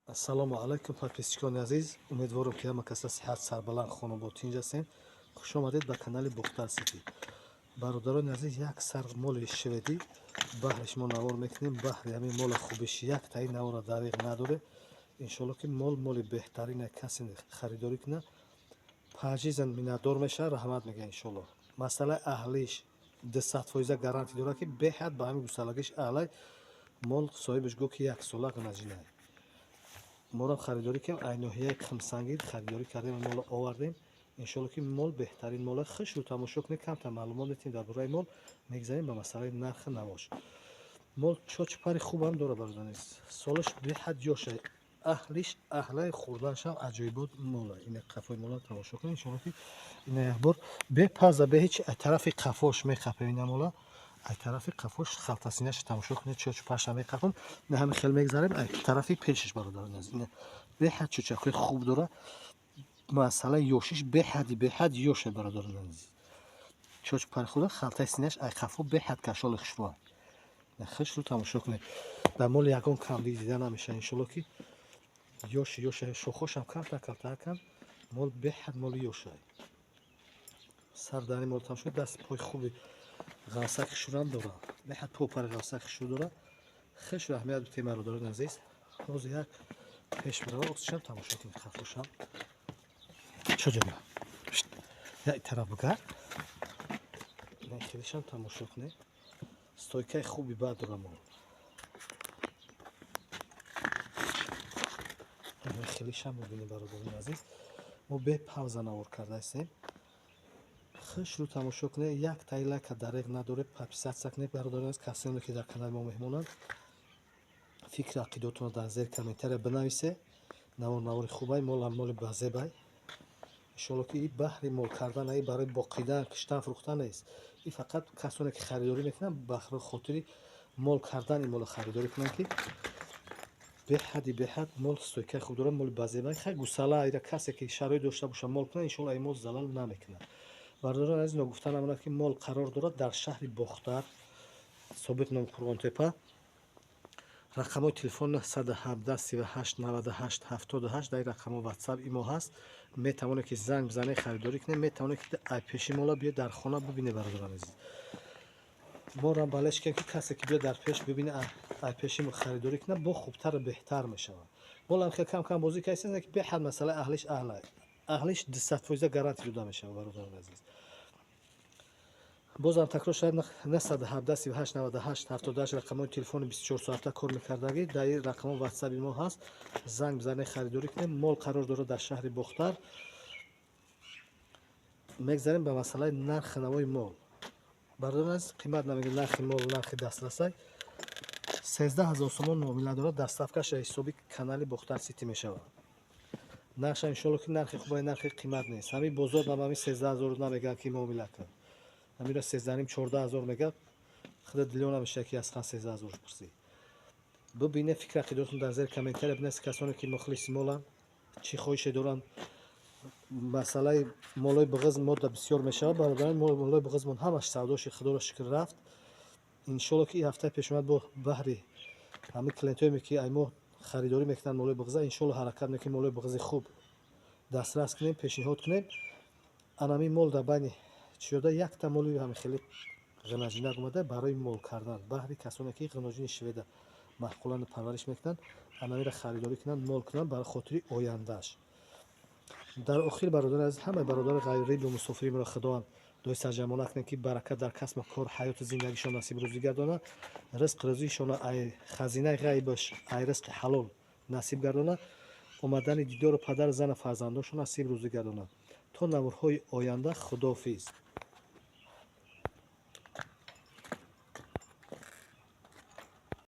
Ассалому алайкум подписчикони азиз. Умедворам ки ҳама каса сиҳат сарбаланд хонобод тинҷ ҳастем. Хуш омадед ба канали Бухтар Сити. Бародарони азиз, як сар моли шведӣ баҳри шумо навор мекунем. Баҳри ҳамин мола хубиш як таи навора дариғ надоре. Иншоалло ки моли беҳтарине, касе харидорӣ куна паҷизан минатдор мешавад, раҳмат мега иншоалло. Масъалаи аҳлиш 200% гарантӣ дорад ки беҳад ба ҳамин гусалагиш аҳлай мол соҳибаш го ки як сола ғанаҷинай. Мора харидорӣ кардем, айноҳияи қимсангир харидорӣ кардем, мола овардем. Иншоалло ки мол беҳтарин мола. Хушрӯ тамошо кунед, камтар маълумот метавонед дар бораи мол. Мегзарем ба масъалаи нархи навош. Мол чочпари хубам дора бародарон. Солаш беҳад ёшай. Аҳлиш аҳлаи хурданшам аҷоибот мола. Ина қафои мола тамошо кунед. Иншоалло ки ина якбор бепаза беҳеч тарафи қафош меқапем ина мола. ай тарафи қафош халтасинаш тамошо кунед, чочпаша меқапам. На ҳами хел мегзарем ай тарафи пешаш бародарон. Ина беҳад чучакои хуб дора. Масъалаи ёшиш беҳад ёша бародарон. Чочпари худа халтаи синаш ай қафо беҳад кашоли хушрӯа. На хушрӯ тамошо кунед. Дар моли ягон кам дида намешавад. Иншоалло ки ёша шохошам калта мол беҳад моли ёшай. Сардани мол тамошо кунед, даст пой хуби ғалсаки хушрӯам дора. Беҳад попари ғалсаки хушрӯ дора. Хушрӯ аҳамият битем бародарон азиз. Ҳозир як пеш барава осишам тамошо кунед қафошам. Чоҷоба. Як тараф бигар. Ин хелишам тамошо кунед. Стойкаи хуби бад дора мол. Ин хелишам мебинед бародарон азиз. Мо бепавза навор карда ҳастем. Хушрӯ тамошо кунед, як тайлака дариғ надоре. Подписатсия кунед бародарон азиз. Касоне ки дар канали мо меҳмонанд, фикри ақидотонро дар зери комментария бинависед. Навори хубай, моли базебай. иншоалло ки ин баҳри мол кардан, ин барои боқидан, киштан, фурӯхтан нест. Ин фақат касоне ки харидорӣ мекунанд ба хотири мол кардан ин мола харидорӣ кунанд ки беҳад мол стойкаи хуб дорад, моли базебай. Хай гусала ира касе ки шароит дошта боша мол кунад, иншоалло ин мол залал намекунад. Бародарон азиз, гуфта намонад ки мол қарор дорад дар шаҳри Бохтар, собит номи Қурғонтепа. рақамои телефон 917 38 98 78. дар рақамо ватсап имо ҳаст. Метавонед ки занг бизанед, харидорӣ кунед. Метавонед ки ай пеши мола биёед дар хона бибинед бародарон азиз. мо рамбалеш кардем ки касе ки биёд дар пеш бибинад, ай пеши мо харидорӣ кунад, бо хубтару беҳтар мешавад. Молам хел кам бозӣ кардем ки беҳад масъалаи аҳлиш аҳлай. Аҳлиш 200% гарантӣ дода мешавад бародарон азиз. бозам такрор шавад, 917 38 98 78 рақамои телефони 24 соата кор мекардагӣ. дар ин рақамо ватсаби мо ҳаст. занг бизанед, харидорӣ кунед. мол қарор дорад дар шаҳри Бохтар. мегзарем ба масъалаи нархи навои мол. бародарон азиз, қимат намегӯям, нархи мол, нархи дастрасай 13000 сомон муомила дорад. дастафкаш ҳисоби канали Бухтар Сити мешавад. нарша иншоалло ки нархи хубай, нархи қимат нест. ҳамин бозор нам ҳамин 13000 намегӯяд ки муомила кунад. ҳамира 13500 мегӯяд. худа дилё намешавад ки аз хан 13000 пурсӣ. бибинед фикри ақидотон дар зери комментария бинависед. касоне ки мухлиси моланд, чӣ хоҳише доранд, масъалаи молои биғиз модда бисёр мешавад. бародарон молои биғизмон ҳамаш савдоshi худоро шукр рафт. иншоалло ки ҳафтаи пешомад бо баҳри ҳамин клиентоеме ки ай мо харидорӣ мекунанд молои биғиза, иншоалло ҳаракат мекунем молои биғизи хуб дастрас кунем, пешниҳод кунем. анамин мол дар байни чиёда якта моли ҳамин хеле ғинаҷинак омада барои мол кардан. баҳри касоне ки ғиноҷини шведа маъқулану парвариш мекунанд, анамира харидорӣ кунанд, мол кунанд барои хотири ояндааш. дар охир бародарон азиз, ҳамаи бародари ғайрибу мусофиримро худованд дуои сарҷамона кунем ки баракат дар касбу кор, ҳаёту зиндагишон насиб рӯзӣ гардона. ризқ рӯзишона ай хазинаи ғайбаш, ай ризқи ҳалол насиб гардона. омадани дидору падару зану фарзандоншон насиб рӯзӣ гардона. то наворҳои оянда, худоҳофиз.